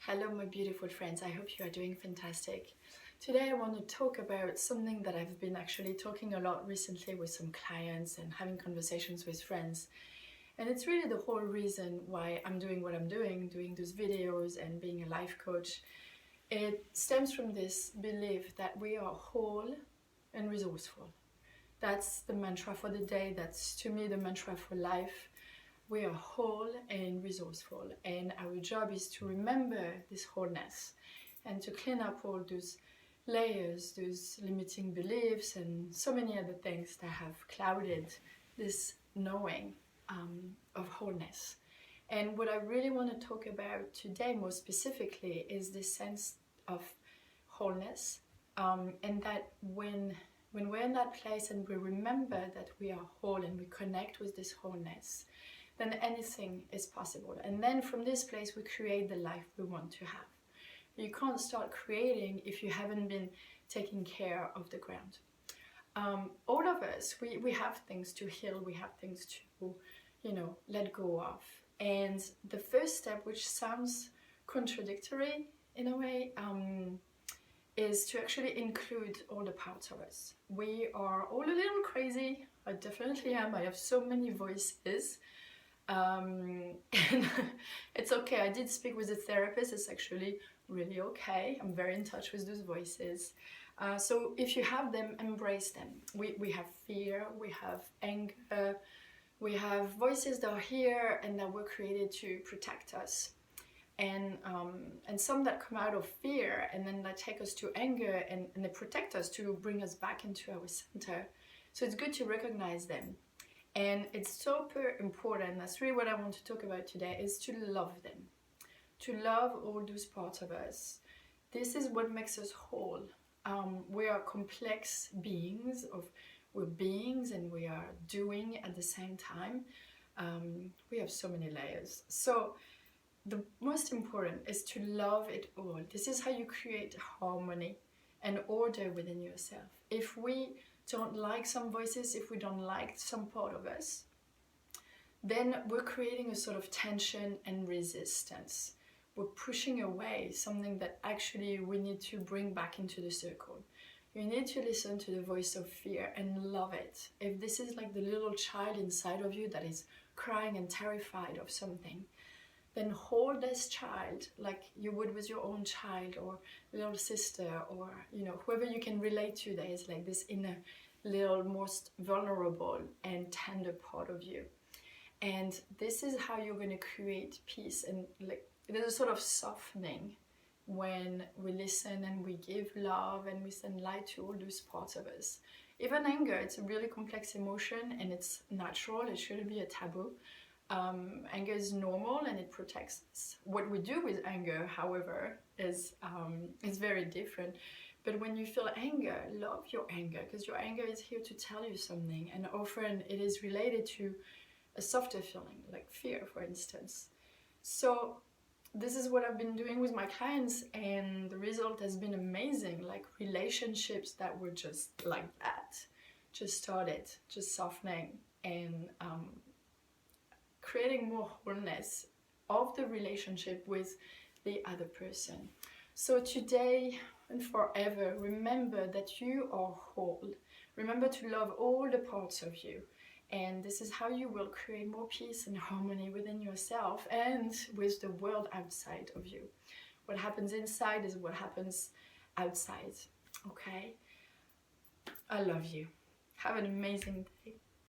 Hello my beautiful friends, I hope you are doing fantastic. Today I want to talk about something that I've been actually talking a lot recently with some clients and having conversations with friends. And it's really the whole reason why I'm doing what I'm doing those videos and being a life coach. It stems from this belief that we are whole and resourceful. That's the mantra for the day, that's to me the mantra for life. We are whole and resourceful, and our job is to remember this wholeness and to clean up all those layers, those limiting beliefs and so many other things that have clouded this knowing of wholeness. And what I really want to talk about today more specifically is this sense of wholeness, and that when we're in that place and we remember that we are whole and we connect with this wholeness, then anything is possible. And then from this place we create the life we want to have. You can't start creating if you haven't been taking care of the ground. All of us, we have things to heal, we have things to, let go of. And the first step, which sounds contradictory in a way, is to actually include all the parts of us. We are all a little crazy. I definitely am. I have so many voices. And it's okay. I did speak with a therapist. It's actually really okay. I'm very in touch with those voices. So if you have them, embrace them. We have fear, we have anger, we have voices that are here and that were created to protect us. And some that come out of fear and then that take us to anger and they protect us to bring us back into our center. So it's good to recognize them. And it's super important, that's really what I want to talk about today, is to love them. To love all those parts of us. This is what makes us whole. We are complex beings, we're beings and we are doing at the same time. We have so many layers. So the most important is to love it all. This is how you create harmony and order within yourself. If we don't like some voices, if we don't like some part of us, then we're creating a sort of tension and resistance. We're pushing away something that actually we need to bring back into the circle. You need to listen to the voice of fear and love it. If this is like the little child inside of you that is crying and terrified of something, then hold this child like you would with your own child or little sister or whoever you can relate to that is like this inner little most vulnerable and tender part of you. And this is how you're going to create peace, and like there's a sort of softening when we listen and we give love and we send light to all those parts of us. Even anger, it's a really complex emotion and it's natural, it shouldn't be a taboo. Anger is normal and it protects us. What we do with anger, however, is very different. But when you feel anger, love your anger, because your anger is here to tell you something, and often it is related to a softer feeling, like fear, for instance. So this is what I've been doing with my clients, and the result has been amazing. Like relationships that were just like that, just started, just softening and creating more wholeness of the relationship with the other person. So today and forever, remember that you are whole. Remember to love all the parts of you. And this is how you will create more peace and harmony within yourself and with the world outside of you. What happens inside is what happens outside. Okay? I love you. Have an amazing day.